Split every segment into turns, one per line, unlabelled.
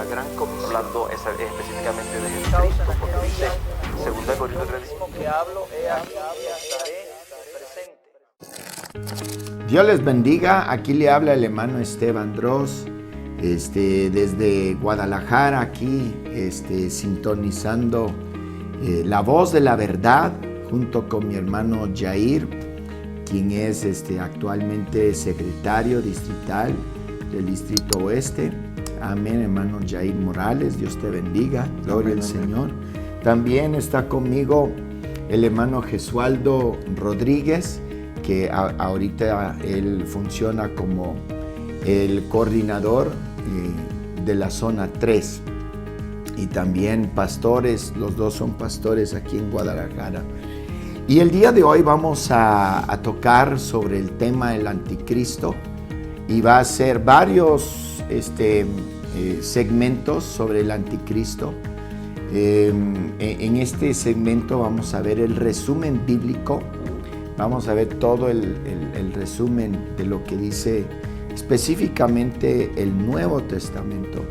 gran comisión, hablando específicamente de Jesucristo, porque dice 2 Corintios 3:5 que hablo, he aquí estaré presente.
Dios les bendiga, aquí le habla el hermano Esteban Dross, desde Guadalajara, aquí sintonizando la voz de la verdad, junto con mi hermano Jair, quien es actualmente secretario distrital del Distrito Oeste. Amén, hermano Jair Morales, Dios te bendiga, gloria al Señor. También está conmigo el hermano Jesualdo Rodríguez, que ahorita él funciona como el coordinador de la zona 3. Y también pastores, los dos son pastores aquí en Guadalajara. Y el día de hoy vamos a tocar sobre el tema del anticristo, y va a ser varios segmentos sobre el anticristo. En este segmento vamos a ver el resumen bíblico, vamos a ver todo el resumen de lo que dice específicamente el Nuevo Testamento,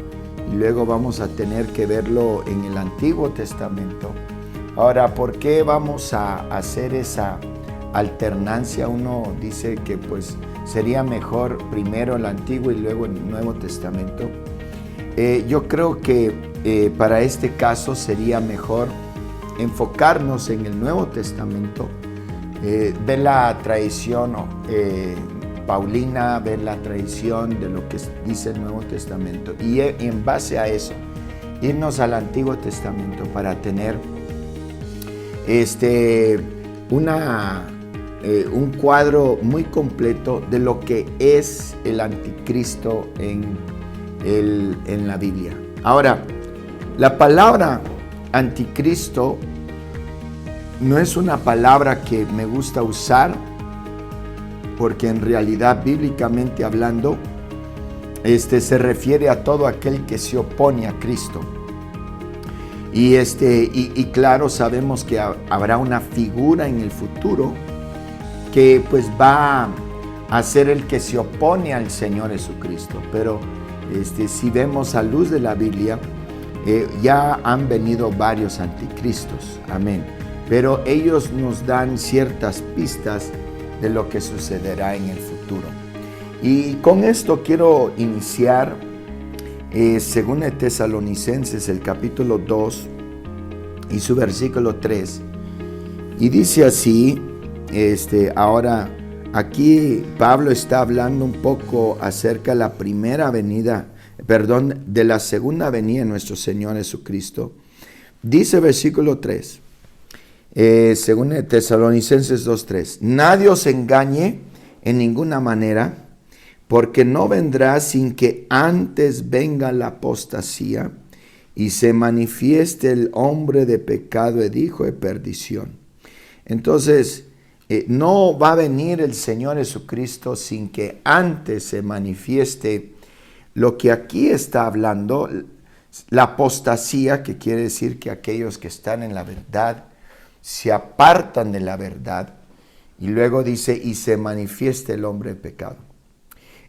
y luego vamos a tener que verlo en el Antiguo Testamento. Ahora, ¿por qué vamos a hacer esa alternancia? Uno dice que pues sería mejor primero el Antiguo y luego el Nuevo Testamento. Yo creo que para este caso sería mejor enfocarnos en el Nuevo Testamento, ver la tradición paulina, ver la tradición de lo que dice el Nuevo Testamento, y en base a eso irnos al Antiguo Testamento para tener un cuadro muy completo de lo que es el anticristo en la Biblia. Ahora, la palabra anticristo no es una palabra que me gusta usar, porque en realidad, bíblicamente hablando, se refiere a todo aquel que se opone a Cristo. Y claro, sabemos que habrá una figura en el futuro que pues va a ser el que se opone al Señor Jesucristo. Pero si vemos a luz de la Biblia, ya han venido varios anticristos, amén. Pero ellos nos dan ciertas pistas de lo que sucederá en el futuro. Y con esto quiero iniciar según de Tesalonicenses, el capítulo 2 y su versículo 3. Y dice así, ahora aquí Pablo está hablando un poco acerca de la de la segunda venida de nuestro Señor Jesucristo. Dice versículo 3, según de Tesalonicenses 2:3, nadie os engañe en ninguna manera, porque no vendrá sin que antes venga la apostasía y se manifieste el hombre de pecado, el hijo de perdición. Entonces, no va a venir el Señor Jesucristo sin que antes se manifieste lo que aquí está hablando, la apostasía, que quiere decir que aquellos que están en la verdad se apartan de la verdad, y luego dice, y se manifieste el hombre de pecado.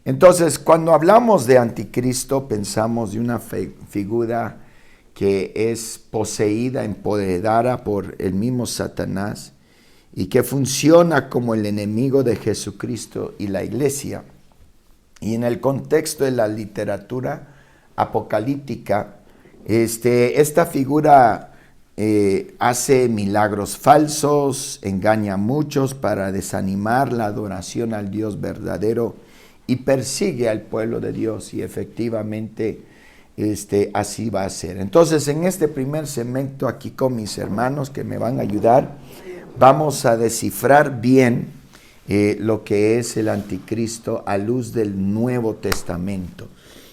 Entonces, cuando hablamos de anticristo, pensamos de una figura que es poseída, empoderada por el mismo Satanás, y que funciona como el enemigo de Jesucristo y la iglesia. Y en el contexto de la literatura apocalíptica, esta figura hace milagros falsos, engaña a muchos para desanimar la adoración al Dios verdadero, y persigue al pueblo de Dios, y efectivamente así va a ser. Entonces, en este primer segmento, aquí con mis hermanos que me van a ayudar, vamos a descifrar bien lo que es el anticristo a luz del Nuevo Testamento.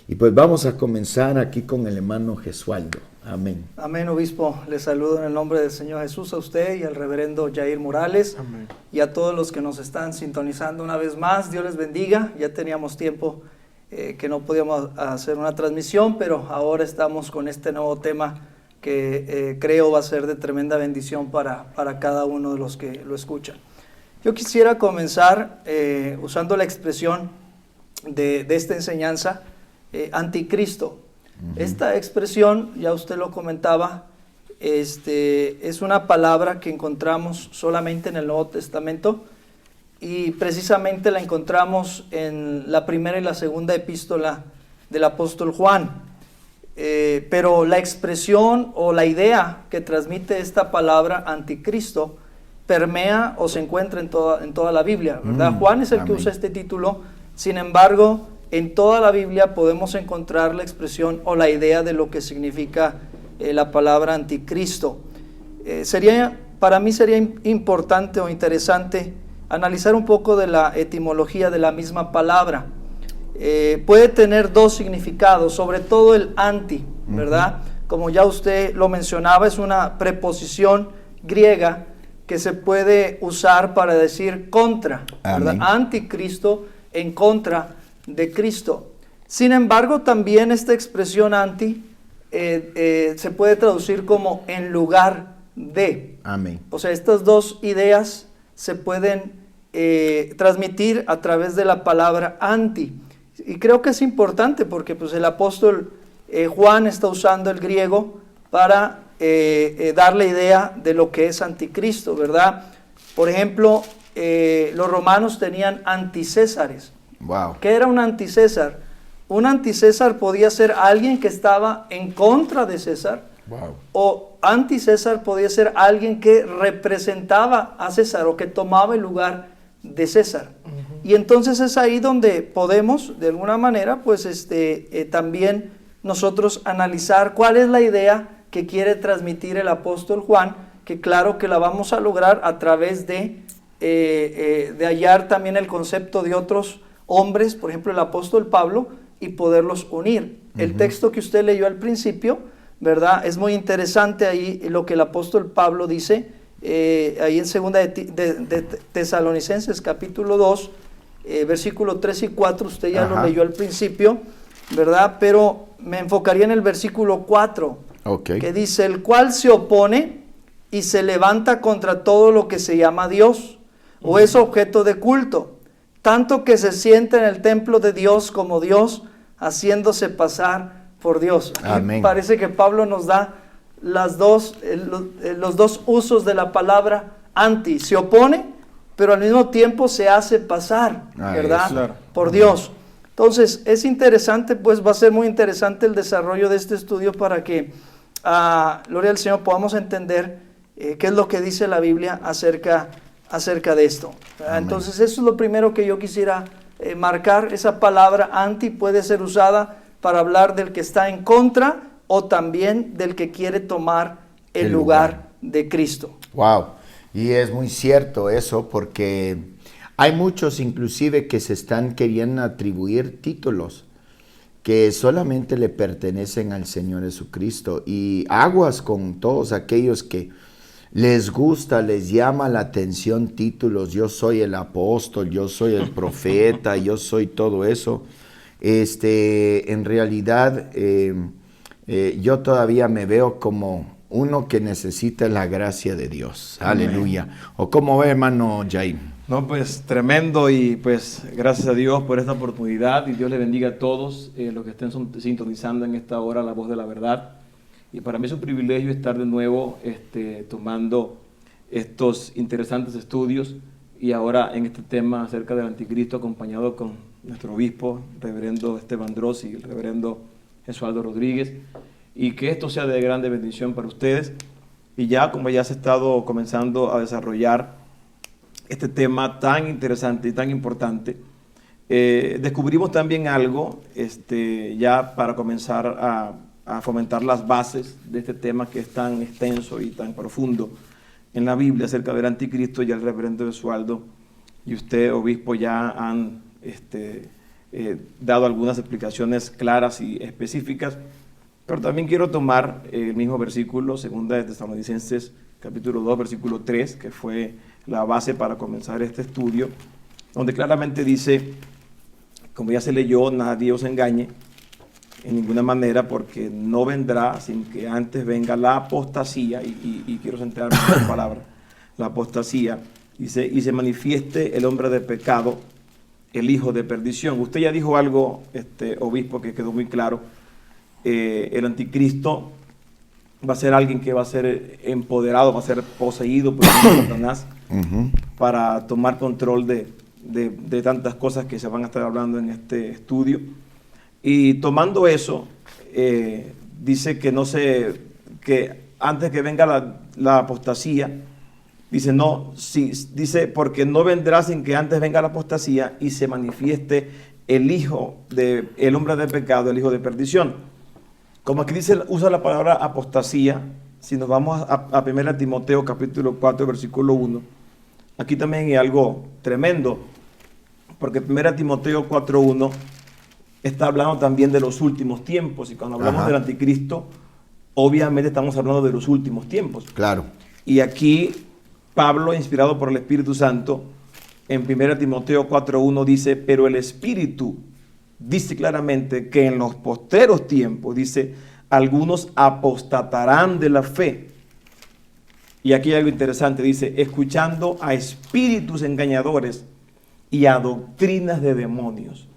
Y pues vamos a comenzar aquí con el hermano Jesualdo. Amén.
Amén, obispo. Le saludo en el nombre del Señor Jesús a usted y al reverendo Jair Morales. Amén. Y a todos los que nos están sintonizando una vez más. Dios les bendiga. Ya teníamos tiempo que no podíamos hacer una transmisión, pero ahora estamos con este nuevo tema que creo va a ser de tremenda bendición para cada uno de los que lo escuchan. Yo quisiera comenzar usando la expresión de esta enseñanza, anticristo. Esta expresión, ya usted lo comentaba, es una palabra que encontramos solamente en el Nuevo Testamento y precisamente la encontramos en la primera y la segunda epístola del apóstol Juan. Pero la expresión o la idea que transmite esta palabra anticristo permea o se encuentra en toda la Biblia, ¿verdad? Juan es el que usa este título, sin embargo, en toda la Biblia podemos encontrar la expresión o la idea de lo que significa la palabra anticristo. Para mí sería importante o interesante analizar un poco de la etimología de la misma palabra. Puede tener dos significados, sobre todo el anti, ¿verdad? Como ya usted lo mencionaba, es una preposición griega que se puede usar para decir contra, ¿verdad? Anticristo, en contra de Cristo. Sin embargo, también esta expresión anti se puede traducir como en lugar de.
Amén.
O sea, estas dos ideas se pueden transmitir a través de la palabra anti. Y creo que es importante porque pues, el apóstol Juan está usando el griego para dar la idea de lo que es anticristo, ¿verdad? Por ejemplo, los romanos tenían anticésares.
Wow.
¿Qué era un anticésar? Un anticésar podía ser alguien que estaba en contra de César.
Wow.
O anticésar podía ser alguien que representaba a César o que tomaba el lugar de César. Y entonces es ahí donde podemos, de alguna manera, pues también nosotros analizar cuál es la idea que quiere transmitir el apóstol Juan, que claro que la vamos a lograr a través de hallar también el concepto de otros hombres, por ejemplo el apóstol Pablo, y poderlos unir. El texto que usted leyó al principio, ¿verdad? Es muy interesante ahí lo que el apóstol Pablo dice, ahí en segunda de Tesalonicenses capítulo 2, versículo 3 y 4, usted ya lo leyó al principio, ¿verdad? Pero me enfocaría en el versículo 4, que dice, el cual se opone y se levanta contra todo lo que se llama Dios, o es objeto de culto, tanto que se sienta en el templo de Dios como Dios, haciéndose pasar por Dios. Aquí parece que Pablo nos da los dos usos de la palabra anti. Se opone, pero al mismo tiempo se hace pasar, ¿verdad? Claro. Por Dios. Entonces, es interesante, pues va a ser muy interesante el desarrollo de este estudio para que, gloria al Señor, podamos entender qué es lo que dice la Biblia acerca de esto. Entonces, eso es lo primero que yo quisiera marcar. Esa palabra anti puede ser usada para hablar del que está en contra o también del que quiere tomar el lugar de Cristo.
Wow, y es muy cierto eso, porque hay muchos inclusive que se están queriendo atribuir títulos que solamente le pertenecen al Señor Jesucristo, y aguas con todos aquellos que les gusta, les llama la atención títulos. Yo soy el apóstol, yo soy el profeta, yo soy todo eso. En realidad yo todavía me veo como uno que necesita la gracia de Dios. Amén. Aleluya. ¿O cómo ve, hermano Jair?
No, pues tremendo, y pues gracias a Dios por esta oportunidad, y Dios le bendiga a todos los que estén sintonizando en esta hora la voz de la verdad. Y para mí es un privilegio estar de nuevo tomando estos interesantes estudios, y ahora en este tema acerca del anticristo, acompañado con nuestro obispo, reverendo Esteban Dross, y el reverendo Jesualdo Rodríguez, y que esto sea de grande bendición para ustedes. Y ya como ya se ha estado comenzando a desarrollar este tema tan interesante y tan importante, descubrimos también algo ya para comenzar a fomentar las bases de este tema que es tan extenso y tan profundo en la Biblia acerca del anticristo. Ya el reverendo Jesualdo y usted, obispo, ya han dado algunas explicaciones claras y específicas, pero también quiero tomar el mismo versículo, segunda de Tesalonicenses capítulo 2, versículo 3, que fue la base para comenzar este estudio, donde claramente dice, como ya se leyó, nadie os engañe en ninguna manera, porque no vendrá sin que antes venga la apostasía, y quiero centrarme en esta palabra, la apostasía, dice, y se manifieste el hombre de pecado, el hijo de perdición. Usted ya dijo algo, obispo, que quedó muy claro, el anticristo va a ser alguien que va a ser empoderado, va a ser poseído por Satanás para tomar control de tantas cosas que se van a estar hablando en este estudio. Y tomando eso, dice que antes que venga la apostasía, dice dice porque no vendrá sin que antes venga la apostasía y se manifieste el hombre de pecado, el hijo de perdición. Como aquí dice, usa la palabra apostasía, si nos vamos a 1 Timoteo capítulo 4, versículo 1, aquí también hay algo tremendo, porque 1 Timoteo 4:1 está hablando también de los últimos tiempos, y cuando hablamos del anticristo, obviamente estamos hablando de los últimos tiempos.
Claro.
Y aquí Pablo, inspirado por el Espíritu Santo, en 1 Timoteo 4:1 dice, pero el Espíritu dice claramente que en los posteros tiempos, dice, algunos apostatarán de la fe. Y aquí hay algo interesante, dice, escuchando a espíritus engañadores y a doctrinas de demonios.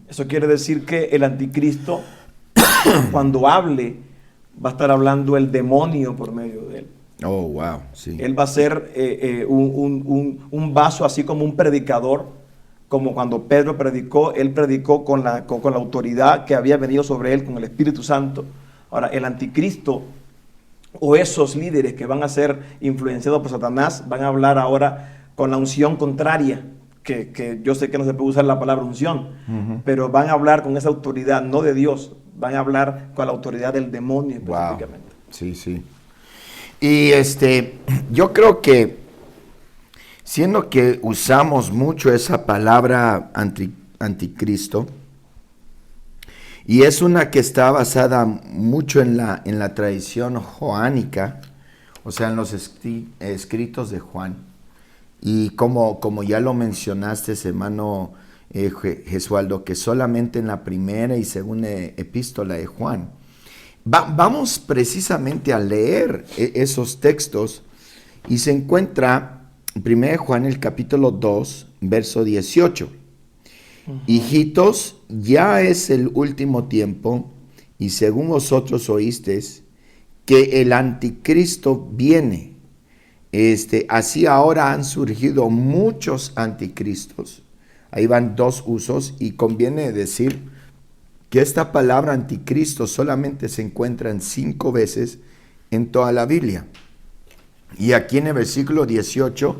Eso quiere decir que el anticristo, cuando hable, va a estar hablando el demonio por medio de él.
Oh, wow, sí.
Él va a ser un vaso así como un predicador, como cuando Pedro predicó, él predicó con la autoridad que había venido sobre él, con el Espíritu Santo. Ahora, el anticristo o esos líderes que van a ser influenciados por Satanás van a hablar ahora con la unción contraria, que yo sé que no se puede usar la palabra unción, pero van a hablar con esa autoridad, no de Dios, van a hablar con la autoridad del demonio específicamente.
Wow. Sí, sí. Y yo creo que siendo que usamos mucho esa palabra anticristo, y es una que está basada mucho en la tradición joánica, o sea, en los escritos de Juan. Y como ya lo mencionaste, hermano Gesualdo, que solamente en la primera y segunda epístola de Juan. Vamos precisamente a leer esos textos, y se encuentra en 1 Juan el capítulo 2, verso 18. Hijitos, ya es el último tiempo, y según vosotros oísteis que el anticristo viene. Así ahora han surgido muchos anticristos. Ahí van dos usos, y conviene decir que esta palabra anticristo solamente se encuentra en 5 veces en toda la Biblia. Y aquí en el versículo 18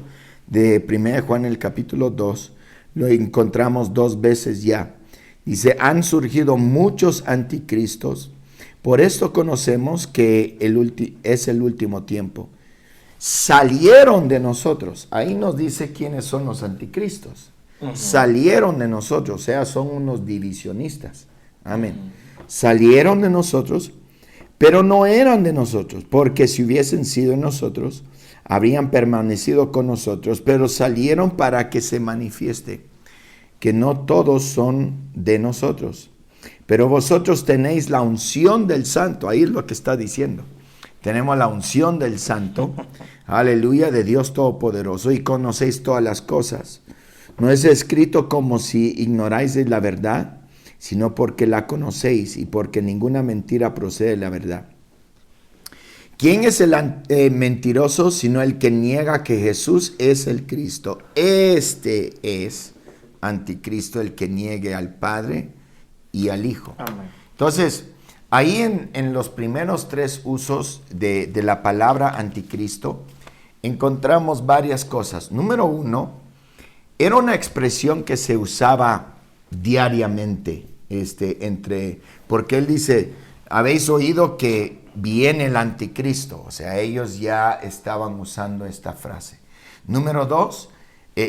de 1 Juan el capítulo 2 lo encontramos 2 veces ya. Dice, han surgido muchos anticristos, por esto conocemos que es el último tiempo. Salieron de nosotros. Ahí nos dice quiénes son los anticristos. Salieron de nosotros, o sea, son unos divisionistas. Amén. Salieron de nosotros, pero no eran de nosotros, porque si hubiesen sido de nosotros, habrían permanecido con nosotros, pero salieron para que se manifieste que no todos son de nosotros. Pero vosotros tenéis la unción del Santo. Ahí es lo que está diciendo. Tenemos la unción del Santo, aleluya, de Dios Todopoderoso, y conocéis todas las cosas. No es escrito como si ignoráis de la verdad, sino porque la conocéis y porque ninguna mentira procede de la verdad. ¿Quién es el mentiroso sino el que niega que Jesús es el Cristo? Este es anticristo, el que niegue al Padre y al Hijo.
Amén.
Entonces, ahí en los primeros 3 usos de la palabra anticristo, encontramos varias cosas. Número 1, era una expresión que se usaba diariamente, porque él dice, habéis oído que viene el anticristo, o sea, ellos ya estaban usando esta frase. Número 2,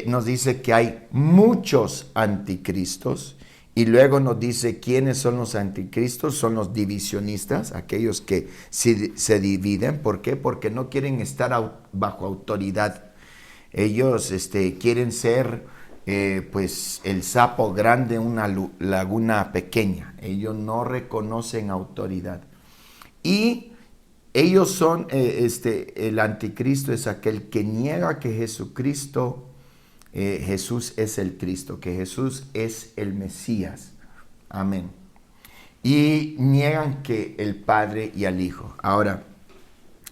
nos dice que hay muchos anticristos, y luego nos dice quiénes son los anticristos. Son los divisionistas, aquellos que se dividen. ¿Por qué? Porque no quieren estar bajo autoridad. Ellos quieren ser pues el sapo grande en una laguna pequeña. Ellos no reconocen autoridad. Y ellos son, el anticristo es aquel que niega que Jesucristo, Jesús es el Cristo, que Jesús es el Mesías. Amén. y niegan que el Padre y al Hijo. Ahora,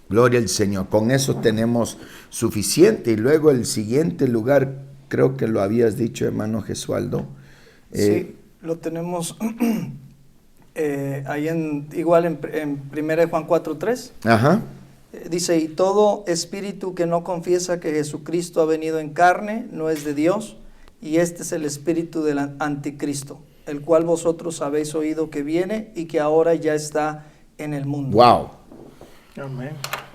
gloria al Señor, con eso tenemos suficiente. Y luego el siguiente lugar, creo que lo habías dicho, hermano Gesualdo.
Sí, lo tenemos ahí igual en 1 Juan 4:3.
Ajá.
Dice, y todo espíritu que no confiesa que Jesucristo ha venido en carne no es de Dios, y este es el espíritu del anticristo, el cual vosotros habéis oído que viene y que ahora ya está en el mundo.
Wow.
Amén.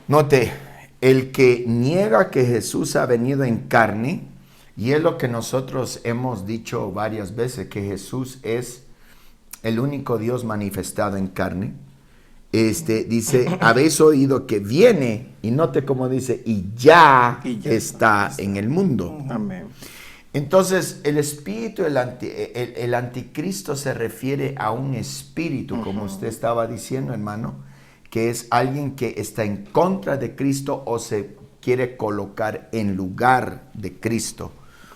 Note, el que niega que Jesús ha venido en carne, y es lo que nosotros hemos dicho varias veces, que Jesús es el único Dios manifestado en carne. Dice, habéis oído que viene, y note cómo dice, y ya está en el mundo.
Amén.
Entonces, el espíritu, el anticristo se refiere a un espíritu, como usted estaba diciendo, hermano, que es alguien que está en contra de Cristo o se quiere colocar en lugar de Cristo.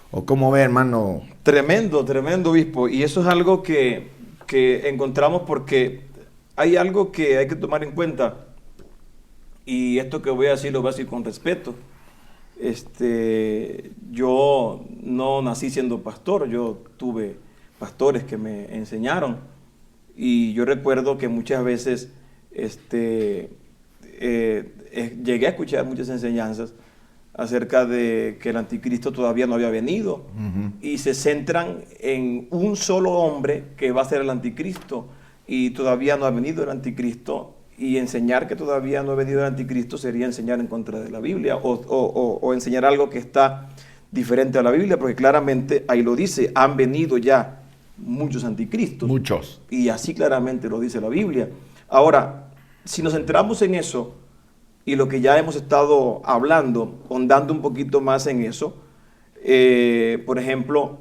¿O cómo ve, hermano?
Tremendo, tremendo, obispo. Y eso es algo que encontramos porque hay algo que hay que tomar en cuenta. Y esto que voy a decir lo voy a decir con respeto. Yo no nací siendo pastor, yo tuve pastores que me enseñaron. Y yo recuerdo que muchas veces llegué a escuchar muchas enseñanzas acerca de que el anticristo todavía no había venido, y se centran en un solo hombre que va a ser el anticristo, y todavía no ha venido el anticristo, y enseñar que todavía no ha venido el anticristo sería enseñar en contra de la Biblia, o enseñar algo que está diferente a la Biblia, porque claramente ahí lo dice, han venido ya muchos anticristos.
Muchos.
Y así claramente lo dice la Biblia. Ahora, si nos centramos en eso, y lo que ya hemos estado hablando, hondando un poquito más en eso, por ejemplo,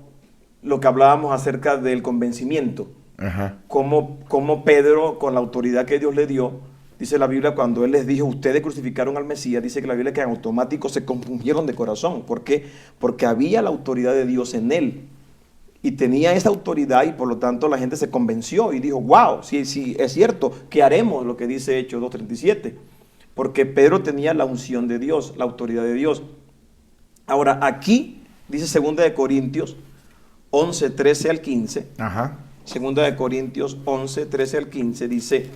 lo que hablábamos acerca del convencimiento.
Ajá.
Como Pedro, con la autoridad que Dios le dio, dice la Biblia, cuando él les dijo, ustedes crucificaron al Mesías, dice que la Biblia que en automático se compungieron de corazón. ¿Por qué? Porque había la autoridad de Dios en él. Y tenía esa autoridad, y por lo tanto la gente se convenció y dijo, wow, sí, es cierto, ¿qué haremos? Lo que dice Hechos 2:37. Porque Pedro tenía la unción de Dios, la autoridad de Dios. Ahora, aquí dice 2 de Corintios 11, 13 al 15.
Ajá.
2 de Corintios 11, 13 al 15 dice,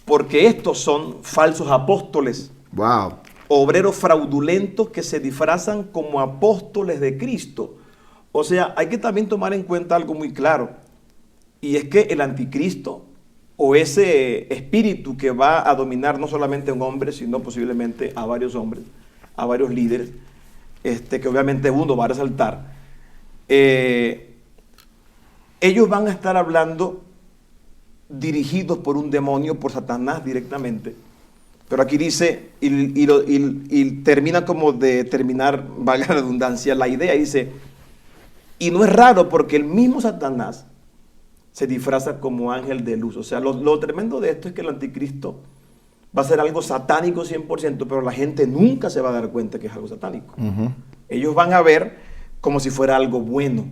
porque estos son falsos apóstoles,
Wow.
obreros fraudulentos que se disfrazan como apóstoles de Cristo. O sea, hay que también tomar en cuenta algo muy claro, y es que el anticristo, o ese espíritu que va a dominar no solamente a un hombre, sino posiblemente a varios hombres, a varios líderes, que obviamente uno va a resaltar, ellos van a estar hablando dirigidos por un demonio, por Satanás directamente. Pero aquí dice, y termina como de terminar, valga la redundancia, la idea, dice, y no es raro porque el mismo Satanás se disfraza como ángel de luz. O sea, lo tremendo de esto es que el anticristo va a ser algo satánico 100%, pero la gente nunca se va a dar cuenta que es algo satánico. Ellos van a ver como si fuera algo bueno,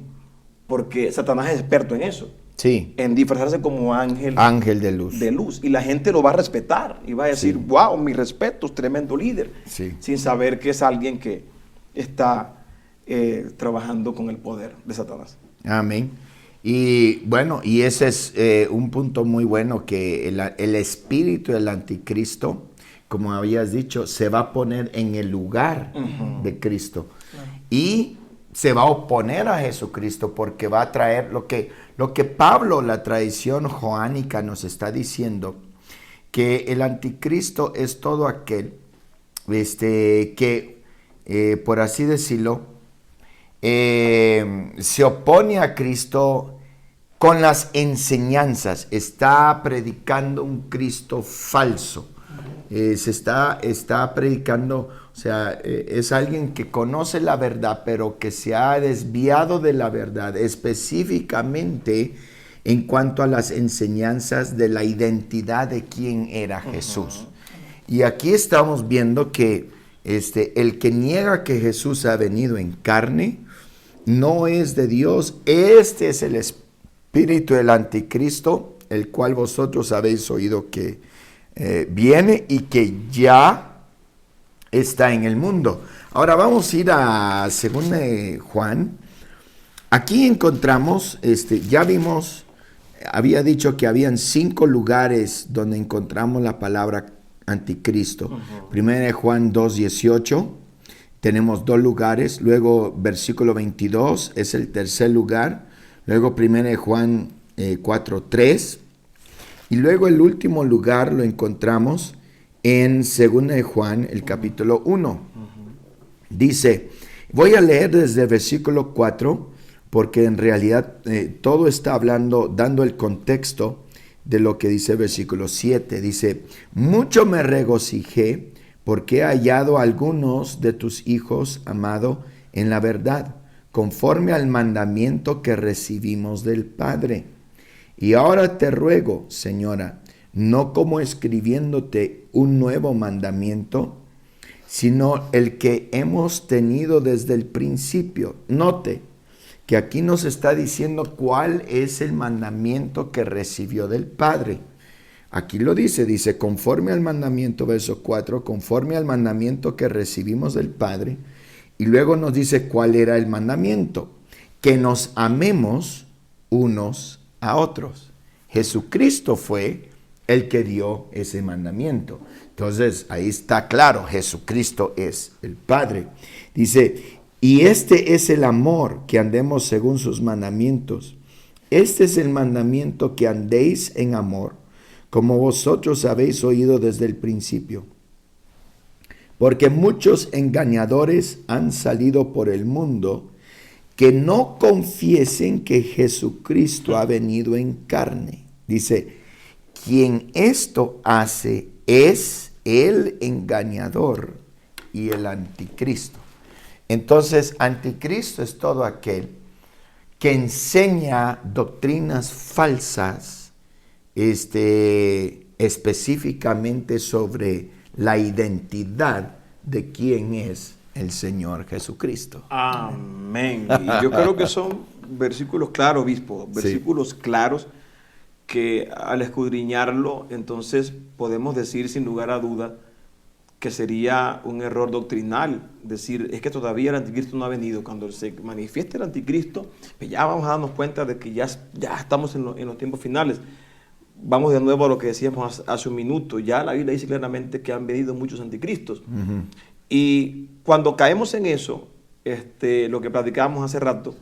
porque Satanás es experto en eso.
Sí.
En disfrazarse como ángel
de luz.
de luz. Y la gente lo va a respetar y va a decir, wow, mi respeto, es tremendo líder.
Sí.
Sin saber que es alguien que está trabajando con el poder de Satanás.
Amén. Y bueno, y ese es un punto muy bueno, que el espíritu del anticristo, como habías dicho, se va a poner en el lugar de Cristo. Y se va a oponer a Jesucristo, porque va a traer lo que Pablo, la tradición joánica, nos está diciendo, que el anticristo es todo aquel que, por así decirlo, se opone a Cristo con las enseñanzas, está predicando un Cristo falso, se está predicando, o sea, es alguien que conoce la verdad, pero que se ha desviado de la verdad, específicamente en cuanto a las enseñanzas de la identidad de quién era Jesús. Y aquí estamos viendo que el que niega que Jesús ha venido en carne no es de Dios. Este es el espíritu del anticristo, el cual vosotros habéis oído que viene y que ya está en el mundo. Ahora vamos a ir a 2 Juan. Aquí encontramos, ya vimos, había dicho que habían 5 lugares donde encontramos la palabra anticristo. 1 Juan 2:18, tenemos 2 lugares. Luego versículo 22 es el tercer lugar. Luego 1 Juan 4:3. Y luego el último lugar lo encontramos en 2 Juan, el capítulo 1. Dice, voy a leer desde el versículo 4, porque en realidad todo está hablando, dando el contexto de lo que dice el versículo 7. Dice, mucho me regocijé porque he hallado a algunos de tus hijos, amado, en la verdad, conforme al mandamiento que recibimos del Padre. Y ahora te ruego, Señora, no como escribiéndote un nuevo mandamiento, sino el que hemos tenido desde el principio. Note que aquí nos está diciendo cuál es el mandamiento que recibió del Padre. Aquí lo dice conforme al mandamiento, verso 4, conforme al mandamiento que recibimos del Padre. Y luego nos dice cuál era el mandamiento, que nos amemos unos a otros. Jesucristo fue el que dio ese mandamiento. Entonces, ahí está claro, Jesucristo es el Padre. Dice, y este es el amor, que andemos según sus mandamientos. Este es el mandamiento, que andéis en amor, como vosotros habéis oído desde el principio. Porque muchos engañadores han salido por el mundo, que no confiesen que Jesucristo ha venido en carne. Dice, quien esto hace es el engañador y el anticristo. Entonces, anticristo es todo aquel que enseña doctrinas falsas, específicamente sobre la identidad de quién es el Señor Jesucristo.
Amén. Y yo creo que son versículos claros, obispo, versículos claros que al escudriñarlo, entonces podemos decir sin lugar a duda que sería un error doctrinal decir, es que todavía el anticristo no ha venido. Cuando se manifieste el anticristo, pues ya vamos a darnos cuenta de que ya estamos en los tiempos finales. Vamos de nuevo a lo que decíamos hace un minuto. Ya la Biblia dice claramente que han venido muchos anticristos. Y cuando caemos en eso, lo que platicábamos hace rato,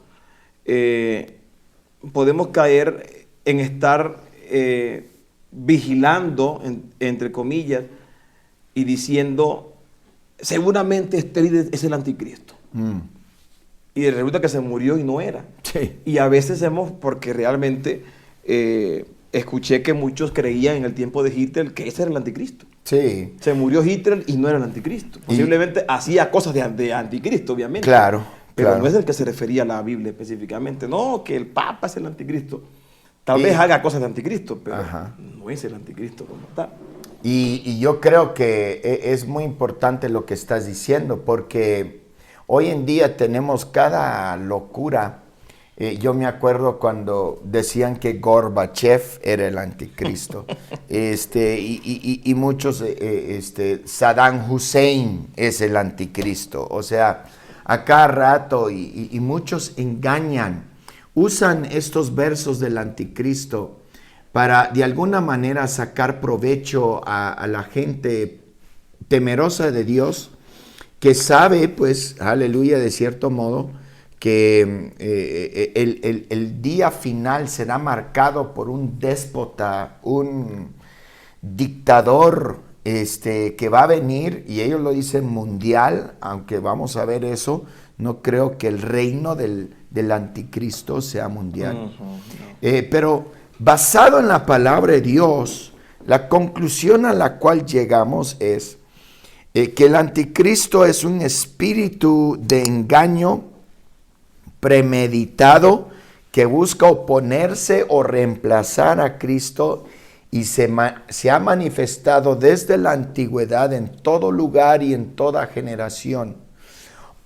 podemos caer en estar vigilando, entre comillas, y diciendo, seguramente este líder es el anticristo. Y resulta que se murió y no era.
Sí.
Y a veces porque realmente escuché que muchos creían en el tiempo de Hitler que ese era el anticristo.
Sí.
Se murió Hitler y no era el anticristo. Posiblemente hacía cosas de anticristo, obviamente.
Claro.
Pero no es el que se refería a la Biblia específicamente. No, que el Papa es el anticristo. Tal vez haga cosas de anticristo, pero no es el anticristo como tal.
Y yo creo que es muy importante lo que estás diciendo, porque hoy en día tenemos cada locura. Yo me acuerdo cuando decían que Gorbachev era el anticristo. Y muchos, Saddam Hussein es el anticristo. O sea, a cada rato, y muchos engañan, usan estos versos del anticristo para de alguna manera sacar provecho a la gente temerosa de Dios, que sabe, pues, aleluya, de cierto modo, que el día final será marcado por un déspota, un dictador que va a venir, y ellos lo dicen mundial, aunque vamos a ver eso, no creo que el reino del anticristo sea mundial. Pero basado en la palabra de Dios, la conclusión a la cual llegamos es que el anticristo es un espíritu de engaño premeditado que busca oponerse o reemplazar a Cristo, y se ha manifestado desde la antigüedad en todo lugar y en toda generación.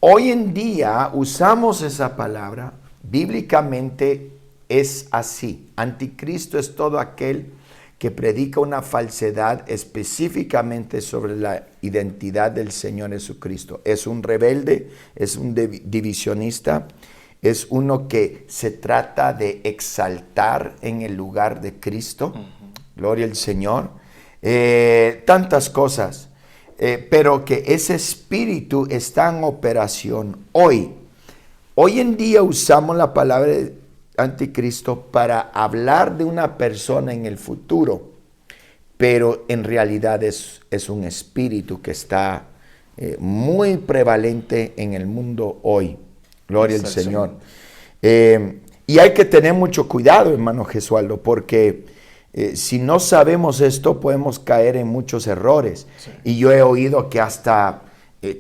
Hoy en día usamos esa palabra bíblicamente es así. Anticristo es todo aquel que predica una falsedad específicamente sobre la identidad del Señor Jesucristo. Es un rebelde, es un divisionista, es uno que se trata de exaltar en el lugar de Cristo. Gloria al Señor. Tantas cosas. Pero que ese espíritu está en operación hoy. Hoy en día usamos la palabra anticristo para hablar de una persona en el futuro, pero en realidad es un espíritu que está muy prevalente en el mundo hoy. Gloria al Señor. Y hay que tener mucho cuidado, hermano Gesualdo, porque si no sabemos esto podemos caer en muchos errores. Sí. Y yo he oído que hasta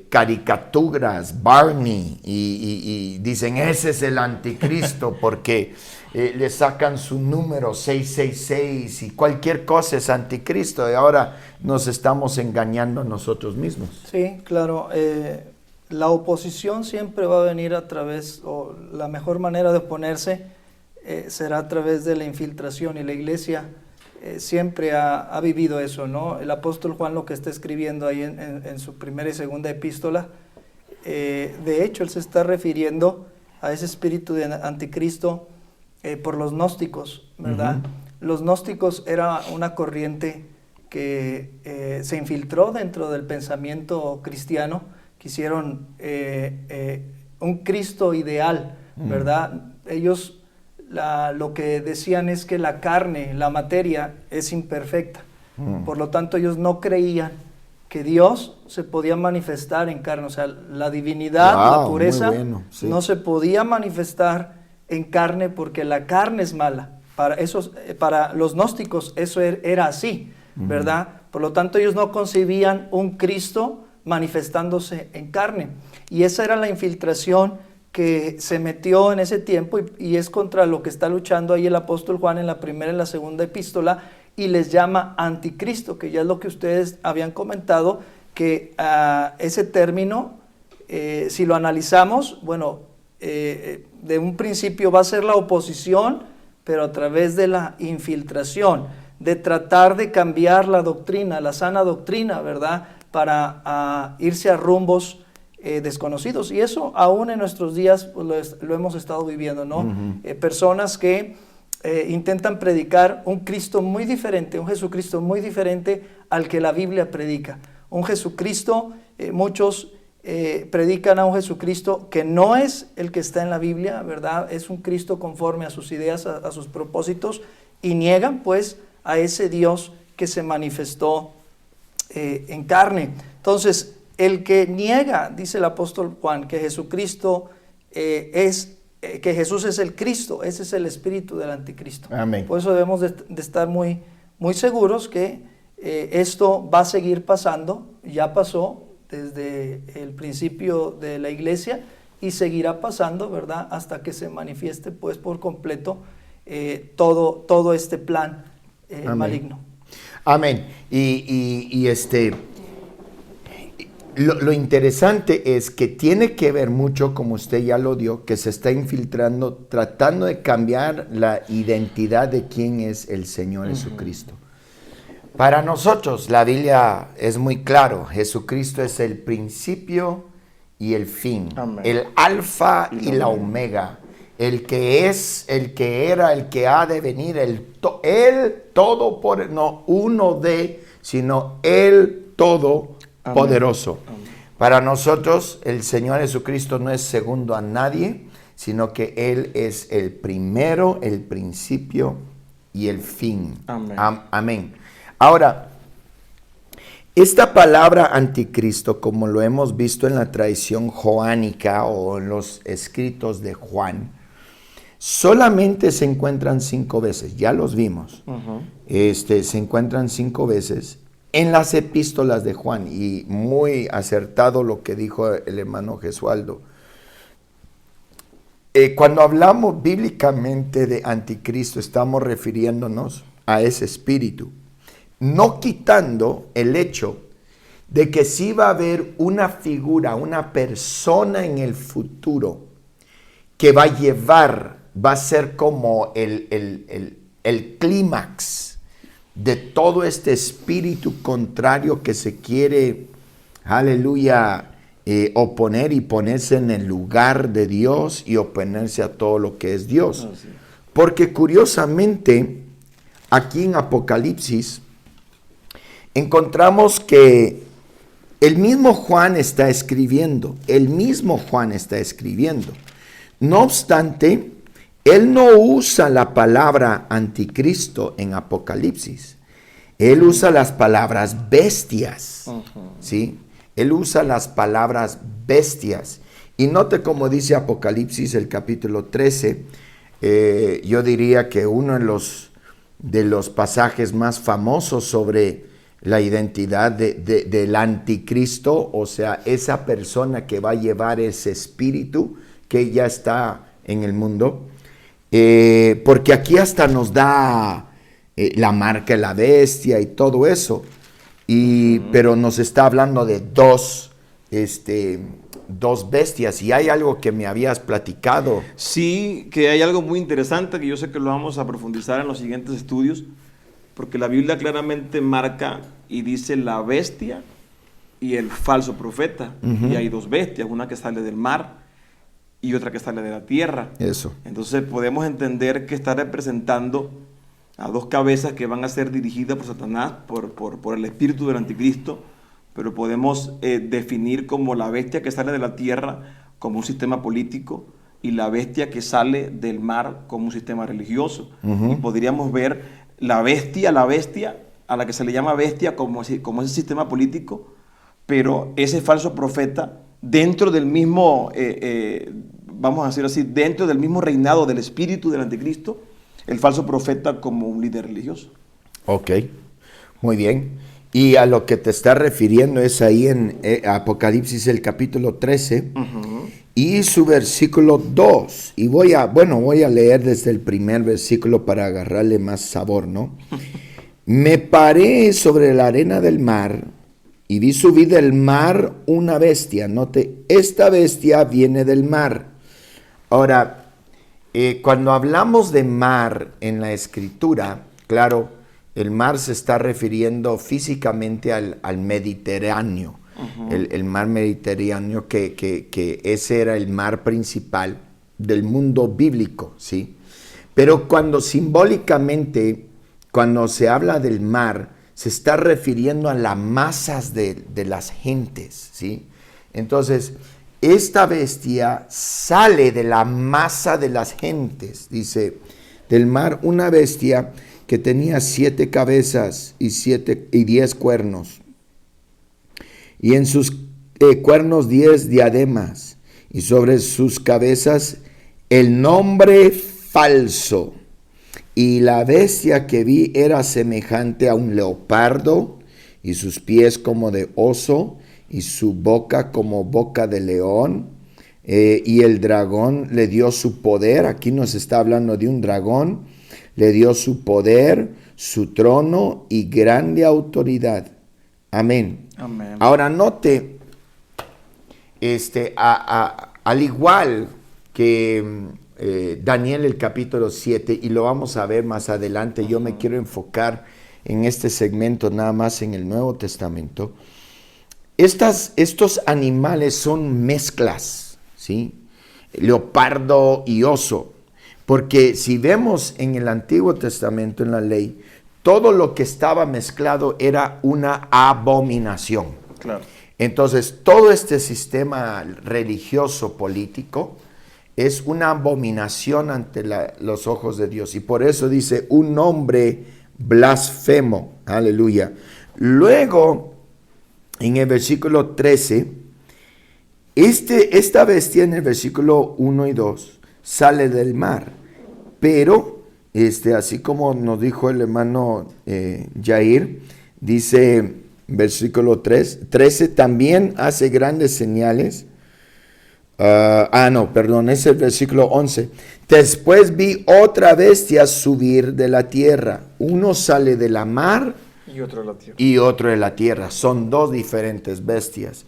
caricaturas, Barney, y dicen ese es el anticristo porque le sacan su número 666 y cualquier cosa es anticristo, y ahora nos estamos engañando a nosotros mismos.
Sí, claro. La oposición siempre va a venir a través, o la mejor manera de oponerse será a través de la infiltración, y la iglesia siempre ha vivido eso, ¿no? El apóstol Juan, lo que está escribiendo ahí en su primera y segunda epístola, de hecho él se está refiriendo a ese espíritu de anticristo por los gnósticos, ¿verdad? Los gnósticos era una corriente que se infiltró dentro del pensamiento cristiano. Quisieron un Cristo ideal, ¿verdad? Ellos lo que decían es que la carne, la materia, es imperfecta. Por lo tanto, ellos no creían que Dios se podía manifestar en carne. O sea, la divinidad, la pureza, no se podía manifestar en carne porque la carne es mala. Para los gnósticos eso era así, ¿verdad? Por lo tanto, ellos no concebían un Cristo manifestándose en carne. Y esa era la infiltración que se metió en ese tiempo, y es contra lo que está luchando ahí el apóstol Juan en la primera y la segunda epístola, y les llama anticristo, que ya es lo que ustedes habían comentado, que ese término, si lo analizamos, bueno, de un principio va a ser la oposición, pero a través de la infiltración, de tratar de cambiar la doctrina, la sana doctrina, ¿verdad?, para irse a rumbos desconocidos. Y eso aún en nuestros días pues, lo hemos estado viviendo, ¿no? Personas que intentan predicar un Cristo muy diferente, un Jesucristo muy diferente al que la Biblia predica. Un Jesucristo, muchos predican a un Jesucristo que no es el que está en la Biblia, ¿verdad? Es un Cristo conforme a sus ideas, a sus propósitos, y niegan pues a ese Dios que se manifestó en carne. Entonces, el que niega, dice el apóstol Juan, que Jesucristo que Jesús es el Cristo, ese es el espíritu del anticristo.
Amén.
Por eso debemos de estar muy, muy seguros que esto va a seguir pasando, ya pasó desde el principio de la iglesia y seguirá pasando, ¿verdad?, hasta que se manifieste pues por completo todo este plan maligno.
Amén. Lo interesante es que tiene que ver mucho, como usted ya lo dio, que se está infiltrando, tratando de cambiar la identidad de quién es el Señor Jesucristo. Para nosotros, la Biblia es muy claro, Jesucristo es el principio y el fin, Amén. El alfa y la omega, el que es, el que era, el que ha de venir, el todo, no uno de, sino el todopoderoso. Amén. Para nosotros, el Señor Jesucristo no es segundo a nadie, sino que Él es el primero, el principio y el fin. Amén. Amén. Ahora, esta palabra anticristo, como lo hemos visto en la tradición joánica o en los escritos de Juan, solamente se encuentran 5 veces, ya los vimos. Se encuentran 5 veces en las epístolas de Juan, y muy acertado lo que dijo el hermano Gesualdo. Cuando hablamos bíblicamente de anticristo, estamos refiriéndonos a ese espíritu, no quitando el hecho de que sí va a haber una figura, una persona en el futuro que va a llevar va a ser como el clímax de todo este espíritu contrario que se quiere, aleluya, oponer y ponerse en el lugar de Dios y oponerse a todo lo que es Dios.
Sí.
Porque curiosamente, aquí en Apocalipsis, encontramos que el mismo Juan está escribiendo. No obstante, él no usa la palabra anticristo en Apocalipsis. Él usa las palabras bestias. ¿Sí? Él usa las palabras bestias. Y note cómo dice Apocalipsis, el capítulo 13. Yo diría que uno de los pasajes más famosos sobre la identidad del anticristo, o sea, esa persona que va a llevar ese espíritu que ya está en el mundo, porque aquí hasta nos da la marca de la bestia y todo eso, pero nos está hablando de dos bestias, y hay algo que me habías platicado.
Sí, que hay algo muy interesante que yo sé que lo vamos a profundizar en los siguientes estudios, porque la Biblia claramente marca y dice la bestia y el falso profeta. Y hay dos bestias, una que sale del mar y otra que sale de la tierra.
Eso.
Entonces podemos entender que está representando a dos cabezas que van a ser dirigidas por Satanás, por el espíritu del anticristo, pero podemos definir como la bestia que sale de la tierra como un sistema político y la bestia que sale del mar como un sistema religioso. Y podríamos ver la bestia a la que se le llama bestia como ese sistema político, pero ese falso profeta dentro del mismo, vamos a decir así, dentro del mismo reinado del espíritu del anticristo, el falso profeta como un líder religioso.
Ok, muy bien. Y a lo que te está refiriendo es ahí en Apocalipsis el capítulo 13 y su versículo 2. Y voy a leer desde el primer versículo para agarrarle más sabor, ¿no? Me paré sobre la arena del mar y vi subir del mar una bestia. Note, esta bestia viene del mar. Ahora, cuando hablamos de mar en la Escritura, claro, el mar se está refiriendo físicamente al Mediterráneo, el mar Mediterráneo, que ese era el mar principal del mundo bíblico, ¿sí? Pero simbólicamente, cuando se habla del mar, se está refiriendo a las masas de las gentes, ¿sí? Entonces, esta bestia sale de la masa de las gentes, dice, del mar una bestia que tenía 7 cabezas y 10 cuernos, y en sus cuernos 10 diademas, y sobre sus cabezas el nombre falso. Y la bestia que vi era semejante a un leopardo, y sus pies como de oso, y su boca como boca de león. Y el dragón le dio su poder. Aquí nos está hablando de un dragón. Le dio su poder, su trono y grande autoridad. Amén.
Amén.
Ahora note, al igual que Daniel el capítulo 7, y lo vamos a ver más adelante, yo me quiero enfocar en este segmento nada más en el Nuevo Testamento. Estos animales son mezclas, ¿sí? Leopardo y oso. Porque si vemos en el Antiguo Testamento, en la ley, todo lo que estaba mezclado era una abominación.
Claro.
Entonces, todo este sistema religioso político es una abominación ante los ojos de Dios. Y por eso dice, un hombre blasfemo. Aleluya. Luego, en el versículo 13, esta bestia en el versículo 1 y 2 sale del mar, pero así como nos dijo el hermano Jair, dice versículo 13, también hace grandes señales. Es el versículo 11. Después vi otra bestia subir de la tierra. Uno sale de la mar
Y otro de la tierra.
y otro de la tierra. Son dos diferentes bestias.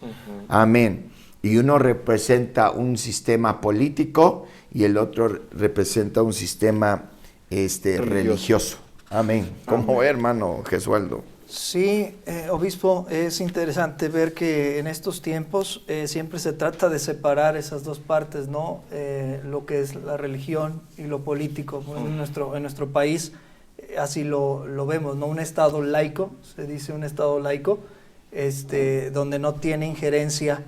Amén. Y uno representa un sistema político y el otro representa un sistema religioso. Amén. ¿Cómo ve, hermano Gesualdo?
Sí, obispo, es interesante ver que en estos tiempos siempre se trata de separar esas dos partes, ¿no? Lo que es la religión y lo político. En nuestro país así lo vemos, ¿no? Un estado laico, se dice un estado laico, donde no tiene injerencia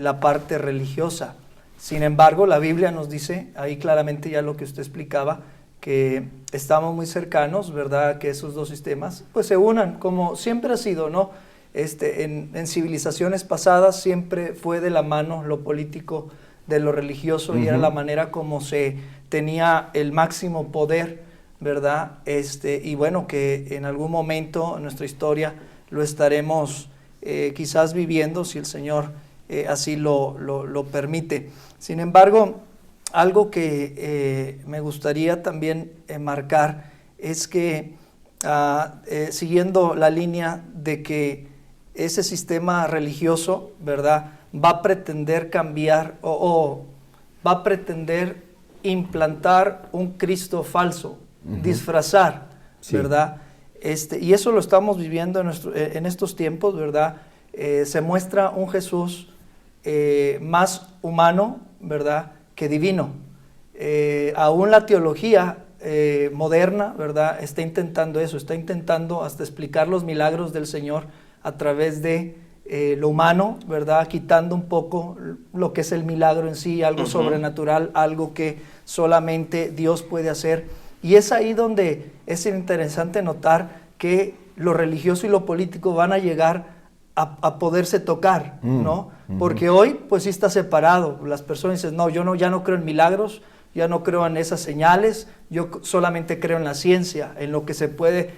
la parte religiosa. Sin embargo, la Biblia nos dice, ahí claramente ya lo que usted explicaba, que estamos muy cercanos, ¿verdad? Que esos dos sistemas pues se unan, como siempre ha sido, ¿no? En civilizaciones pasadas siempre fue de la mano lo político de lo religioso, y era la manera como se tenía el máximo poder, ¿verdad? Y bueno, que en algún momento en nuestra historia lo estaremos quizás viviendo, si el Señor así lo permite. Sin embargo, algo que me gustaría también marcar es que, siguiendo la línea de que ese sistema religioso, ¿verdad?, va a pretender cambiar o va a pretender implantar un Cristo falso, disfrazar, ¿verdad? Y eso lo estamos viviendo en estos tiempos, ¿verdad? Se muestra un Jesús más humano, ¿verdad?, que divino. Aún la teología moderna, ¿verdad?, está intentando eso, está intentando hasta explicar los milagros del Señor a través de lo humano, ¿verdad?, quitando un poco lo que es el milagro en sí, algo sobrenatural, algo que solamente Dios puede hacer. Y es ahí donde es interesante notar que lo religioso y lo político van a llegar a poderse tocar, ¿no? Porque hoy pues sí está separado. Las personas dicen, no, ya no creo en milagros, ya no creo en esas señales, yo solamente creo en la ciencia, en lo que se puede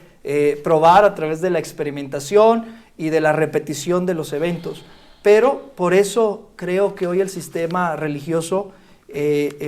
probar a través de la experimentación y de la repetición de los eventos. Pero por eso creo que hoy el sistema religioso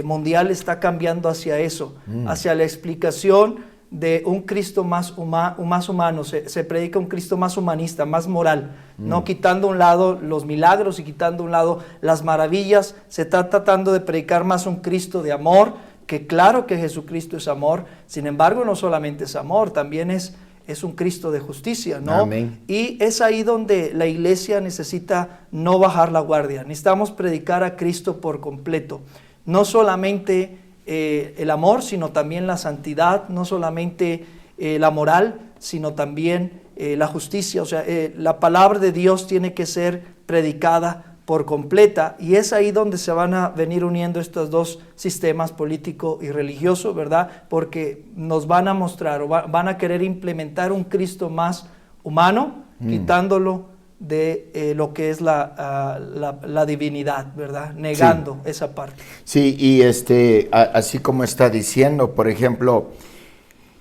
mundial está cambiando hacia eso, hacia la explicación de un Cristo más humano. Se predica un Cristo más humanista, más moral, no quitando a un lado los milagros y quitando a un lado las maravillas. Se está tratando de predicar más un Cristo de amor, que claro que Jesucristo es amor, sin embargo no solamente es amor, también es un Cristo de justicia, ¿no?
Amén.
Y es ahí donde la iglesia necesita no bajar la guardia. Necesitamos predicar a Cristo por completo, no solamente el amor, sino también la santidad, no solamente la moral, sino también la justicia. O sea, la palabra de Dios tiene que ser predicada por completa, y es ahí donde se van a venir uniendo estos dos sistemas, político y religioso, ¿verdad? Porque nos van a mostrar o van a querer implementar un Cristo más humano, quitándolo de lo que es la divinidad, ¿verdad? Negando esa parte.
Sí, y así como está diciendo, por ejemplo,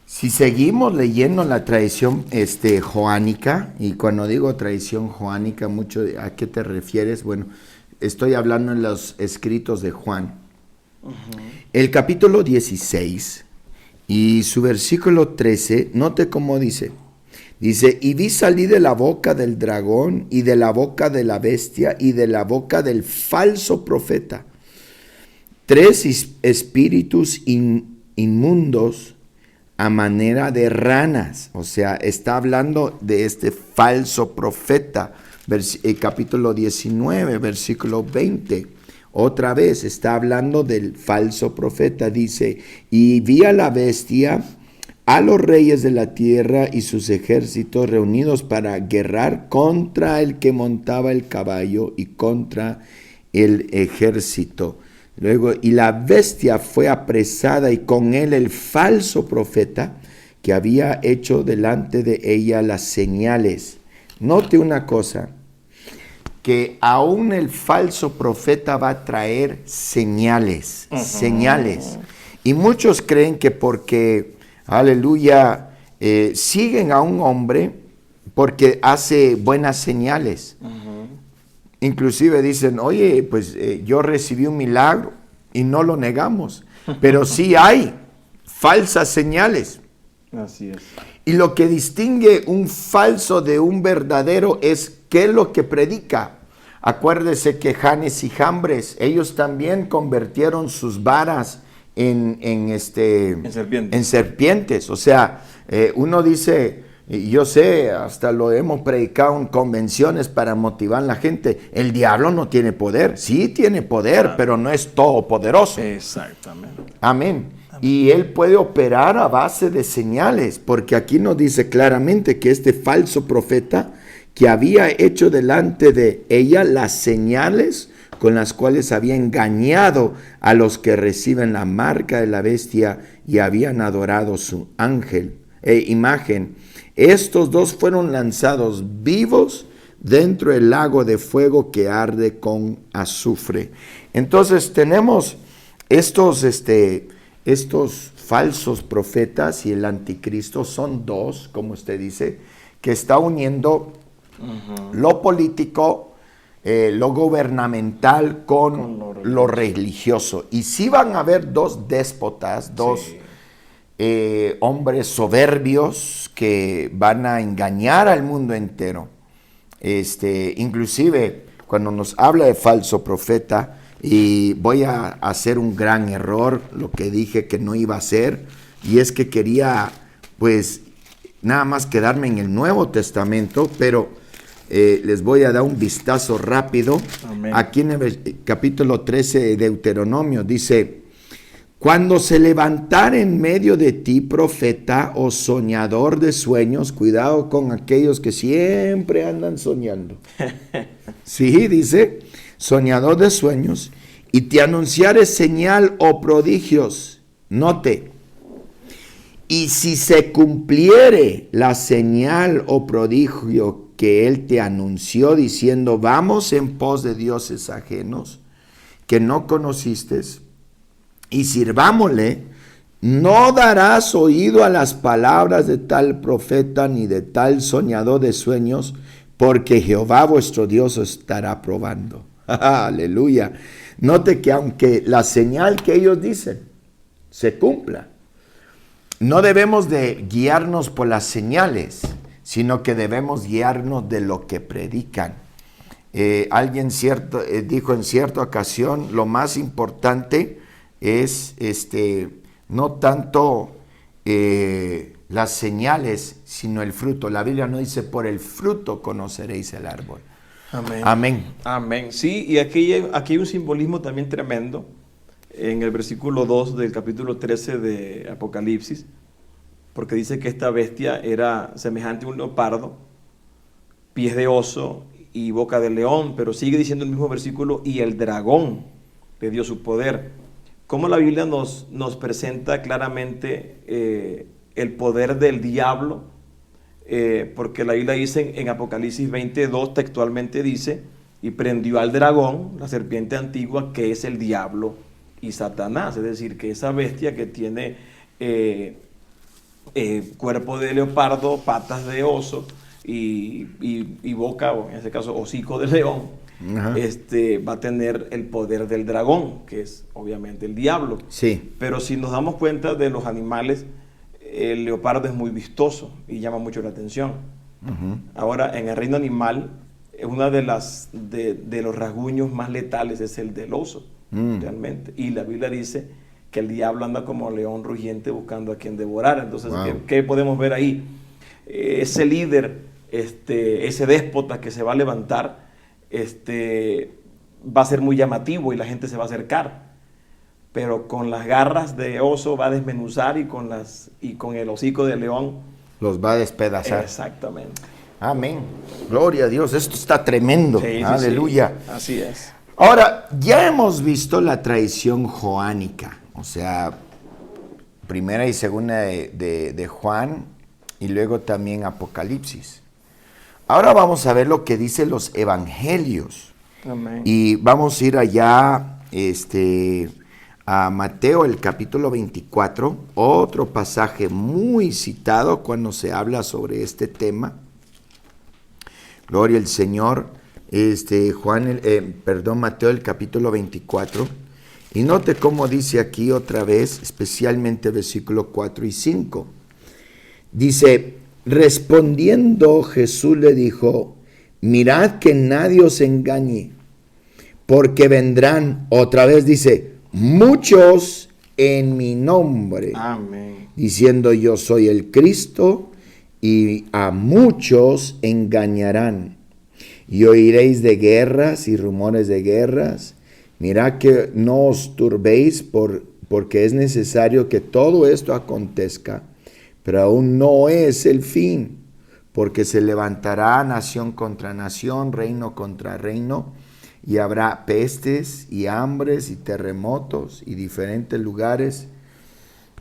si seguimos leyendo la tradición joánica, y cuando digo tradición joánica, mucho ¿a qué te refieres? Bueno, estoy hablando en los escritos de Juan. El capítulo 16 y su versículo 13, note cómo dice. Dice, y vi salir de la boca del dragón y de la boca de la bestia y de la boca del falso profeta 3 espíritus inmundos a manera de ranas. O sea, está hablando de este falso profeta. Capítulo 19, versículo 20. Otra vez está hablando del falso profeta. Dice, y vi a la bestia, a los reyes de la tierra y sus ejércitos reunidos para guerrar contra el que montaba el caballo y contra el ejército. Luego, y la bestia fue apresada y con él el falso profeta que había hecho delante de ella las señales. Note una cosa, que aún el falso profeta va a traer señales, señales. Y muchos creen que porque aleluya, siguen a un hombre porque hace buenas señales. Inclusive dicen, oye, pues yo recibí un milagro y no lo negamos, pero sí hay falsas señales.
Así es.
Y lo que distingue un falso de un verdadero es qué es lo que predica. Acuérdese que Janes y Jambres, ellos también convirtieron sus varas en serpientes. O sea, uno dice, yo sé, hasta lo hemos predicado en convenciones para motivar a la gente, el diablo no tiene poder. Sí tiene poder, pero no es todopoderoso.
Exactamente.
Amén. Y él puede operar a base de señales, porque aquí nos dice claramente que este falso profeta que había hecho delante de ella las señales con las cuales había engañado a los que reciben la marca de la bestia y habían adorado su imagen. Estos dos fueron lanzados vivos dentro del lago de fuego que arde con azufre. Entonces tenemos estos falsos profetas y el anticristo, son dos, como usted dice, que está uniendo lo político, lo gubernamental con lo religioso. Y sí van a haber dos déspotas, dos hombres soberbios que van a engañar al mundo entero. Inclusive cuando nos habla de falso profeta, y voy a hacer un gran error, lo que dije que no iba a hacer, y es que quería pues nada más quedarme en el Nuevo Testamento, pero les voy a dar un vistazo rápido.
Amén.
Aquí en el capítulo 13 de Deuteronomio dice: cuando se levantare en medio de ti profeta o soñador de sueños, cuidado con aquellos que siempre andan soñando. Sí, dice, soñador de sueños, y te anunciare señal o prodigios. Note, y si se cumpliere la señal o prodigio que él te anunció, diciendo, vamos en pos de dioses ajenos que no conociste, y sirvámosle, no darás oído a las palabras de tal profeta ni de tal soñador de sueños, porque Jehová vuestro Dios os estará probando. Aleluya. Note que aunque la señal que ellos dicen se cumpla, no debemos de guiarnos por las señales, sino que debemos guiarnos de lo que predican. Alguien dijo en cierta ocasión, lo más importante es no tanto las señales, sino el fruto. La Biblia no dice, por el fruto conoceréis el árbol.
Amén.
Amén.
Amén. Sí, y aquí hay un simbolismo también tremendo en el versículo 2 del capítulo 13 de Apocalipsis, porque dice que esta bestia era semejante a un leopardo, pies de oso y boca de león, pero sigue diciendo el mismo versículo, y el dragón le dio su poder. Cómo la Biblia nos presenta claramente el poder del diablo, porque la Biblia dice en Apocalipsis 22 textualmente dice, y prendió al dragón, la serpiente antigua, que es el diablo y Satanás, es decir, que esa bestia que tiene cuerpo de leopardo, patas de oso y boca, o en este caso hocico de león, va a tener el poder del dragón, que es obviamente el diablo.
Sí.
Pero si nos damos cuenta de los animales, el leopardo es muy vistoso y llama mucho la atención. Ahora, en el reino animal, una de los rasguños más letales es el del oso, realmente. Y la Biblia dice que el diablo anda como león rugiente buscando a quien devorar. Entonces,
wow.
¿qué podemos ver ahí? Ese líder, ese déspota que se va a levantar, va a ser muy llamativo y la gente se va a acercar. Pero con las garras de oso va a desmenuzar y con el hocico de león
los va a despedazar.
Exactamente.
Amén. Gloria a Dios. Esto está tremendo.
Sí,
aleluya.
Sí. Así es.
Ahora, ya hemos visto la tradición joánica, o sea, primera y segunda de Juan, y luego también Apocalipsis. Ahora vamos a ver lo que dicen los evangelios.
Amén.
Y vamos a ir allá a Mateo, el capítulo 24, otro pasaje muy citado cuando se habla sobre este tema. Gloria al Señor. Mateo, el capítulo 24. Y note cómo dice aquí otra vez, especialmente versículo 4 y 5. Dice, respondiendo Jesús le dijo, mirad que nadie os engañe, porque vendrán, otra vez dice, muchos en mi nombre,
Amén.
diciendo yo soy el Cristo, y a muchos engañarán. Y oiréis de guerras y rumores de guerras. Mirad que no os turbéis porque es necesario que todo esto acontezca, pero aún no es el fin, porque se levantará nación contra nación, reino contra reino, y habrá pestes y hambres y terremotos y diferentes lugares.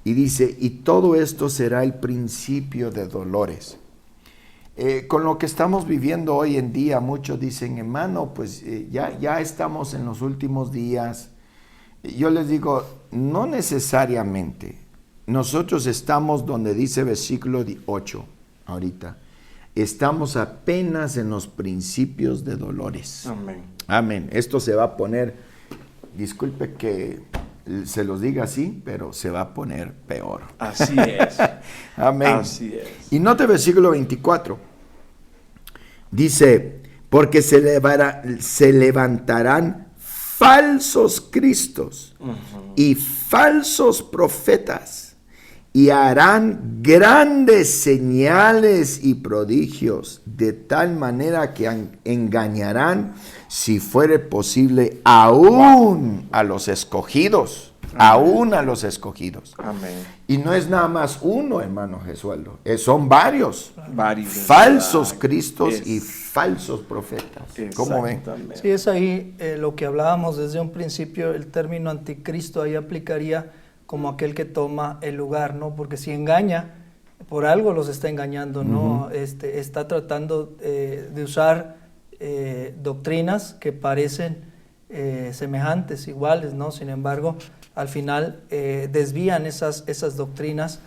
Y dice, y todo esto será el principio de dolores. Con lo que estamos viviendo hoy en día, muchos dicen, hermano, pues ya estamos en los últimos días. Yo les digo, no necesariamente. Nosotros estamos donde dice versículo 8, ahorita. Estamos apenas en los principios de dolores.
Amén.
Amén. Esto se va a poner, disculpe que se los diga así, pero se va a poner peor.
Así es.
Amén.
Así es.
Y note versículo 24. Dice, porque se levantarán falsos cristos y falsos profetas, y harán grandes señales y prodigios, de tal manera que engañarán, si fuere posible, aún a los escogidos. Aún a los escogidos.
Amén.
Y no es nada más uno, hermano Jesualdo, son varios.
Varios.
Falsos cristos y falsos profetas. ¿Cómo ven?
Exactamente.
Sí, es ahí lo que hablábamos desde un principio, el término anticristo ahí aplicaría como aquel que toma el lugar, ¿no? Porque si engaña, por algo los está engañando, ¿no? Está tratando de usar doctrinas que parecen semejantes, iguales, ¿no? Sin embargo, al final desvían esas doctrinas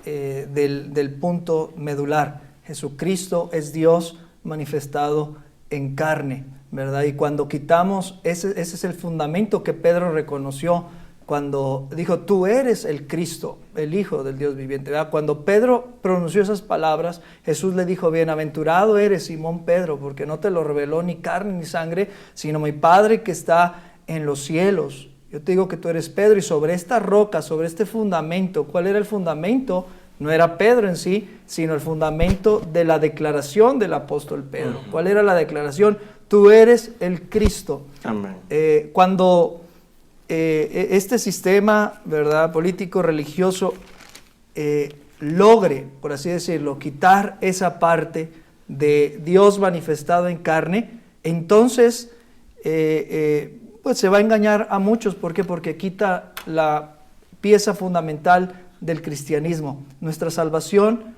del punto medular. Jesucristo es Dios manifestado en carne, ¿verdad? Y cuando quitamos, ese es el fundamento que Pedro reconoció cuando dijo, tú eres el Cristo, el Hijo del Dios viviente, ¿verdad? Cuando Pedro pronunció esas palabras, Jesús le dijo, bienaventurado eres, Simón Pedro, porque no te lo reveló ni carne ni sangre, sino mi Padre que está en los cielos. Yo te digo que tú eres Pedro, y sobre esta roca, sobre este fundamento, ¿cuál era el fundamento? No era Pedro en sí, sino el fundamento de la declaración del apóstol Pedro. ¿Cuál era la declaración? Tú eres el Cristo.
Amén.
Cuando este sistema, ¿verdad?, político, religioso, logre, por así decirlo, quitar esa parte de Dios manifestado en carne, entonces pues se va a engañar a muchos. ¿Por qué? Porque quita la pieza fundamental del cristianismo. Nuestra salvación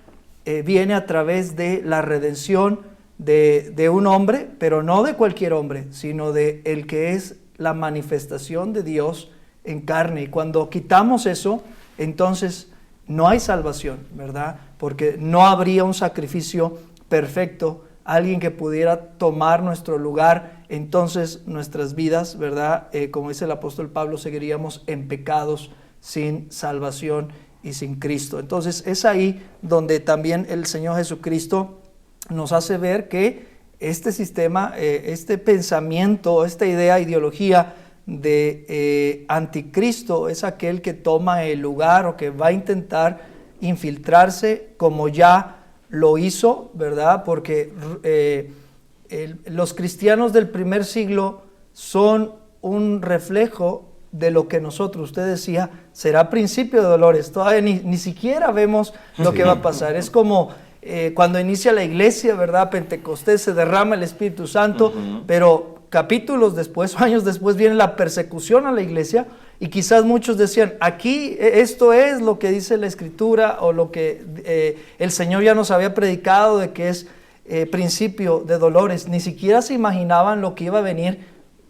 viene a través de la redención de un hombre, pero no de cualquier hombre, sino de el que es la manifestación de Dios en carne. Y cuando quitamos eso, entonces no hay salvación, ¿verdad? Porque no habría un sacrificio perfecto, alguien que pudiera tomar nuestro lugar. Entonces nuestras vidas, ¿verdad? Como dice el apóstol Pablo, seguiríamos en pecados, sin salvación y sin Cristo. Entonces es ahí donde también el Señor Jesucristo nos hace ver que este sistema, este pensamiento, esta idea, ideología de anticristo es aquel que toma el lugar o que va a intentar infiltrarse, como ya lo hizo, ¿verdad? Porque los cristianos del primer siglo son un reflejo de lo que nosotros, usted decía, será principio de dolores. Todavía ni siquiera vemos lo que va a pasar. Es como cuando inicia la iglesia, ¿verdad? Pentecostés, se derrama el Espíritu Santo, pero capítulos después, años después, viene la persecución a la iglesia, y quizás muchos decían, aquí esto es lo que dice la Escritura, o lo que el Señor ya nos había predicado, de que es principio de dolores. Ni siquiera se imaginaban lo que iba a venir.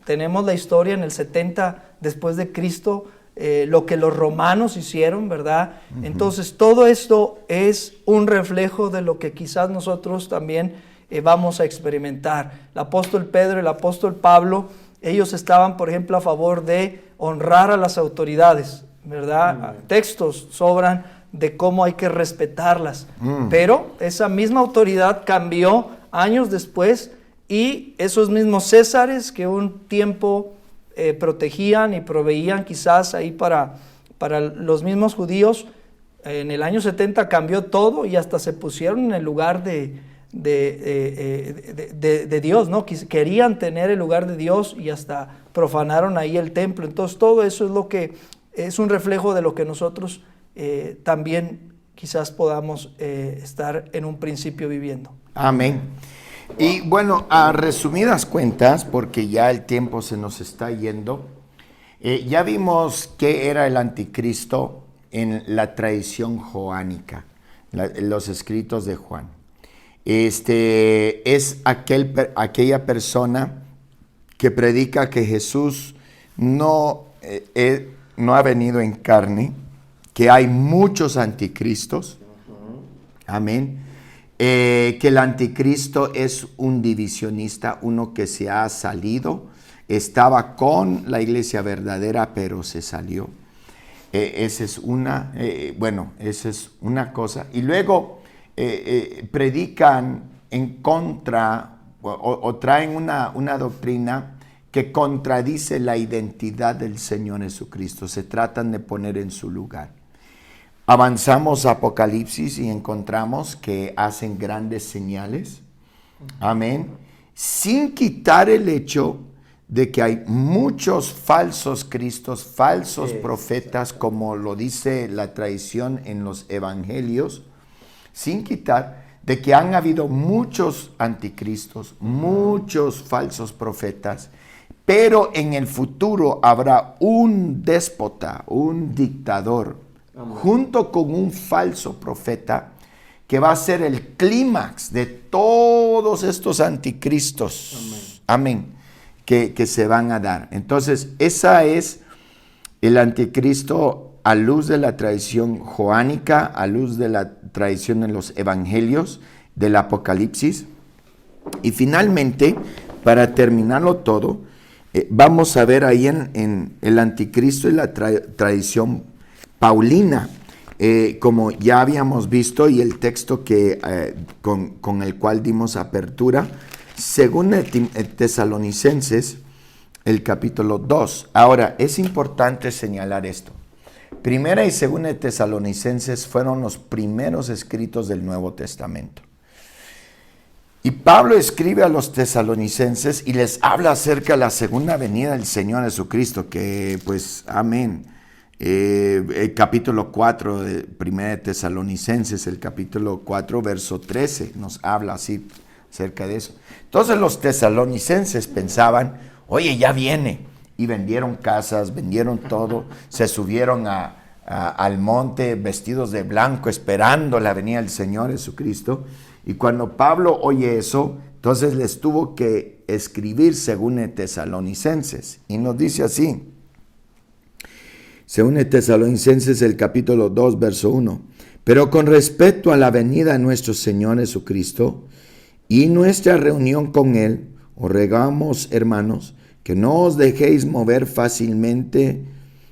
Tenemos la historia en el 70 después de Cristo, lo que los romanos hicieron, ¿verdad? Entonces todo esto es un reflejo de lo que quizás nosotros también vamos a experimentar. El apóstol Pedro, el apóstol Pablo, ellos estaban, por ejemplo, a favor de honrar a las autoridades, ¿verdad? Textos sobran de cómo hay que respetarlas, pero esa misma autoridad cambió años después y esos mismos Césares que un tiempo protegían y proveían quizás ahí para los mismos judíos, en el año 70 cambió todo y hasta se pusieron en el lugar de Dios, ¿no? Querían tener el lugar de Dios y hasta profanaron ahí el templo. Entonces todo eso es lo que es un reflejo de lo que nosotros también quizás podamos estar en un principio viviendo.
Amén. Y bueno, a resumidas cuentas, porque ya el tiempo se nos está yendo, ya vimos qué era el anticristo en la tradición joánica, los escritos de Juan. Es aquella persona que predica que Jesús no ha venido en carne, que hay muchos anticristos. Amén. Que el anticristo es un divisionista, uno que se ha salido, estaba con la iglesia verdadera, pero se salió. Esa es una cosa. Y luego predican en contra o traen una doctrina que contradice la identidad del Señor Jesucristo. Se tratan de poner en su lugar. Avanzamos a Apocalipsis y encontramos que hacen grandes señales. Amén. Sin quitar el hecho de que hay muchos falsos cristos, falsos profetas, como lo dice la tradición en los evangelios, sin quitar de que han habido muchos anticristos, muchos falsos profetas, pero en el futuro habrá un déspota, un dictador, junto con un falso profeta, que va a ser el clímax de todos estos anticristos. Amén. Que se van a dar. Entonces, esa es el anticristo a luz de la tradición joánica, a luz de la tradición en los evangelios, del Apocalipsis. Y finalmente, para terminarlo todo, vamos a ver ahí en el anticristo y la tradición paulina, como ya habíamos visto, y el texto con el cual dimos apertura, según Tesalonicenses, el capítulo 2. Ahora, es importante señalar esto. Primera y segunda Tesalonicenses fueron los primeros escritos del Nuevo Testamento. Y Pablo escribe a los tesalonicenses y les habla acerca de la segunda venida del Señor Jesucristo, que pues, amén. El capítulo 4 de 1 Tesalonicenses, el capítulo 4, verso 13, nos habla así acerca de eso. Entonces los tesalonicenses pensaban, oye, ya viene, y vendieron casas, vendieron todo, se subieron al monte vestidos de blanco, esperando la venida del Señor Jesucristo. Y cuando Pablo oye eso, entonces les tuvo que escribir según Tesalonicenses, y nos dice así. Según Tesalonicenses, el capítulo 2, verso 1. Pero con respecto a la venida de nuestro Señor Jesucristo y nuestra reunión con Él, os rogamos, hermanos, que no os dejéis mover fácilmente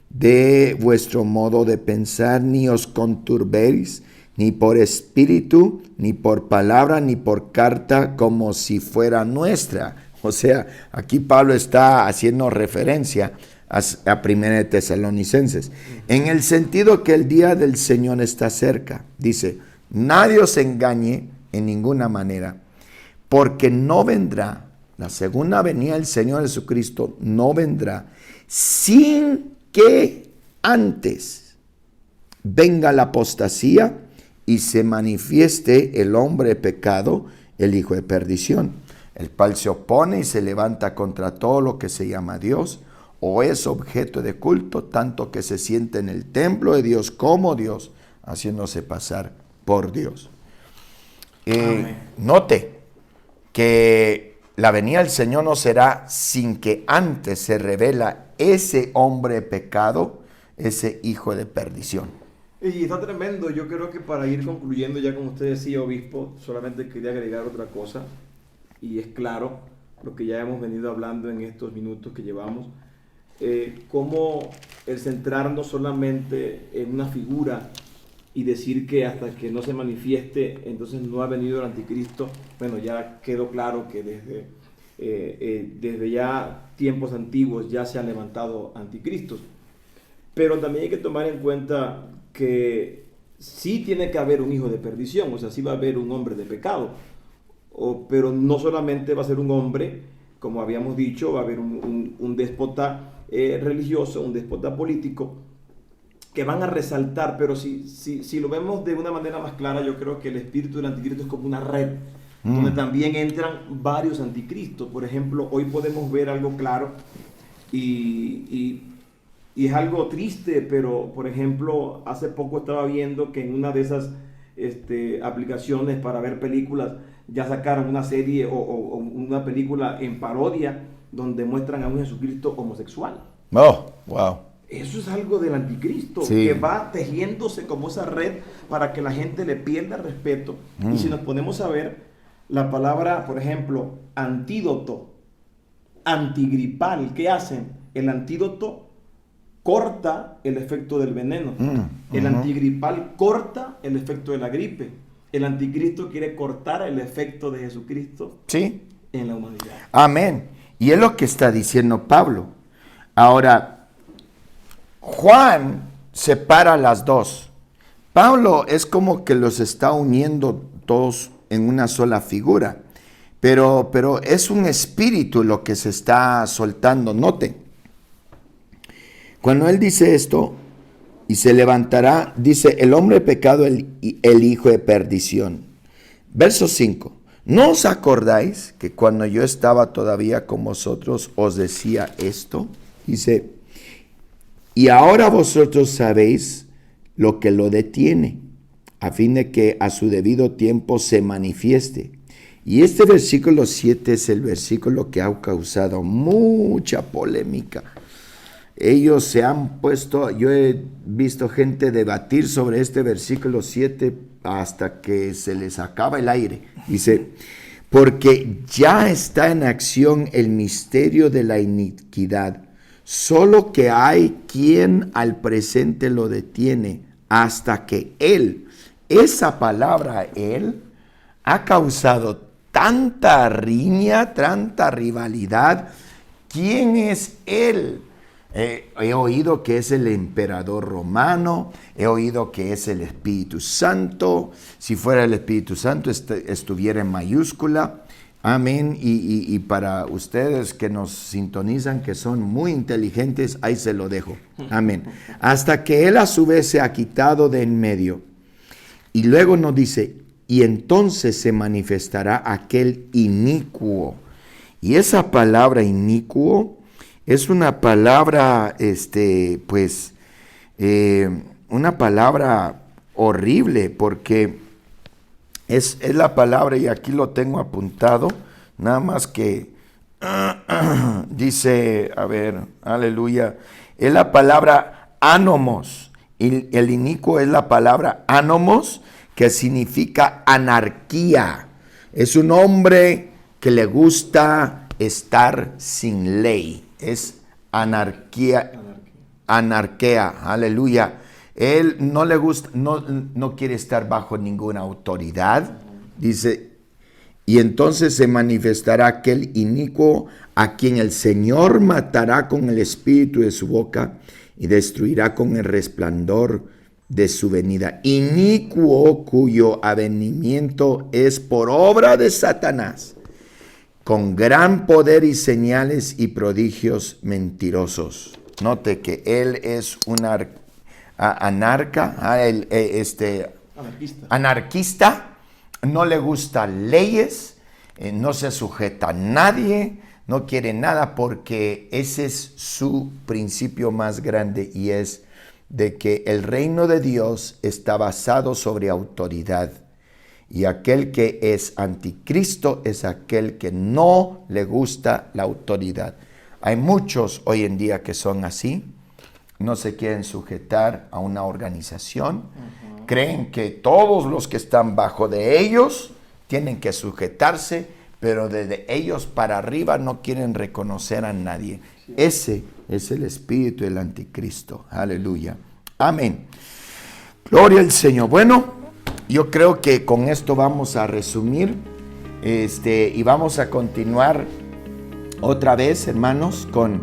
de vuestro modo de pensar, ni os conturbéis, ni por espíritu, ni por palabra, ni por carta, como si fuera nuestra. O sea, aquí Pablo está haciendo referencia a 1 Tesalonicenses, en el sentido que el día del Señor está cerca. Dice, nadie os engañe en ninguna manera, porque no vendrá, la segunda venida del Señor Jesucristo no vendrá sin que antes venga la apostasía y se manifieste el hombre pecado, el hijo de perdición, el cual se opone y se levanta contra todo lo que se llama Dios, o es objeto de culto, tanto que se siente en el templo de Dios como Dios, haciéndose pasar por Dios. Note que la venida del Señor no será sin que antes se revela ese hombre pecado, ese hijo de perdición.
Y está tremendo. Yo creo que para ir concluyendo, ya como usted decía, obispo, solamente quería agregar otra cosa, y es claro lo que ya hemos venido hablando en estos minutos que llevamos. Cómo el centrarnos solamente en una figura y decir que hasta que no se manifieste, entonces no ha venido el anticristo. Bueno, ya quedó claro que desde desde ya tiempos antiguos ya se han levantado anticristos. Pero también hay que tomar en cuenta que sí tiene que haber un hijo de perdición, o sea, sí va a haber un hombre de pecado, pero no solamente va a ser un hombre, como habíamos dicho, va a haber un déspota religioso, un déspota político, que van a resaltar, pero si lo vemos de una manera más clara, yo creo que el espíritu del anticristo es como una red, donde también entran varios anticristos. Por ejemplo, hoy podemos ver algo claro y es algo triste, pero por ejemplo, hace poco estaba viendo que en una de esas aplicaciones para ver películas, ya sacaron una serie o una película en parodia donde muestran a un Jesucristo homosexual.
Oh, wow.
Eso es algo del anticristo,
Sí.
que va tejiéndose como esa red para que la gente le pierda respeto. Y si nos ponemos a ver la palabra, por ejemplo, antídoto, antigripal, ¿qué hacen? El antídoto corta el efecto del veneno. El antigripal corta el efecto de la gripe. El anticristo quiere cortar el efecto de Jesucristo,
Sí.
en la humanidad.
Amén. Y es lo que está diciendo Pablo. Ahora, Juan separa las dos. Pablo es como que los está uniendo todos en una sola figura. Pero es un espíritu lo que se está soltando. Noten. Cuando él dice esto, y se levantará, dice, el hombre de pecado, el hijo de perdición. Verso 5. ¿No os acordáis que cuando yo estaba todavía con vosotros os decía esto? Dice, y ahora vosotros sabéis lo que lo detiene, a fin de que a su debido tiempo se manifieste. Y este versículo 7 es el versículo que ha causado mucha polémica. Ellos se han puesto, yo he visto gente debatir sobre este versículo 7 hasta que se les acaba el aire. Dice, porque ya está en acción el misterio de la iniquidad, solo que hay quien al presente lo detiene hasta que él, esa palabra él, ha causado tanta riña, tanta rivalidad. ¿Quién es él? He oído que es el emperador romano, he oído que es el Espíritu Santo. Si fuera el Espíritu Santo estuviera en mayúscula. Amén. Y para ustedes que nos sintonizan, que son muy inteligentes, ahí se lo dejo. Amén. Hasta que él a su vez se ha quitado de en medio. Y luego nos dice, y entonces se manifestará aquel inicuo. Y esa palabra inicuo es una palabra, una palabra horrible, porque es la palabra, y aquí lo tengo apuntado, nada más que dice, a ver, aleluya, es la palabra anomos, y el inicuo es la palabra anomos, que significa anarquía. Es un hombre que le gusta estar sin ley. Es anarquía, aleluya. Él no le gusta, no quiere estar bajo ninguna autoridad. Dice, y entonces se manifestará aquel inicuo a quien el Señor matará con el espíritu de su boca y destruirá con el resplandor de su venida. Inicuo cuyo avenimiento es por obra de Satanás, con gran poder y señales y prodigios mentirosos. Note que él es un anarquista, no le gustan leyes, no se sujeta a nadie, no quiere nada, porque ese es su principio más grande, y es de que el reino de Dios está basado sobre autoridad. Y aquel que es anticristo es aquel que no le gusta la autoridad. Hay muchos hoy en día que son así, no se quieren sujetar a una organización, creen que todos los que están bajo de ellos tienen que sujetarse, pero desde ellos para arriba no quieren reconocer a nadie. Ese es el espíritu del anticristo. Aleluya. Amén. Gloria al Señor. Bueno, yo creo que con esto vamos a resumir y vamos a continuar otra vez, hermanos, con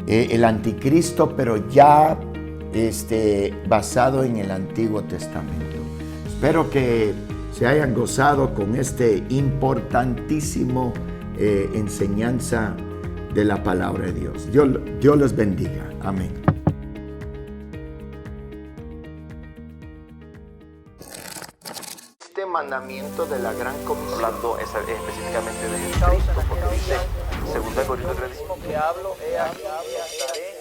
el anticristo, pero ya basado en el Antiguo Testamento. Espero que se hayan gozado con este importantísimo enseñanza de la palabra de Dios. Dios los bendiga. Amén. Este mandamiento de la gran comisión,
hablando específicamente de Jesucristo, porque dice 2 Corintios 3:19
que hablo, he aquí, estaré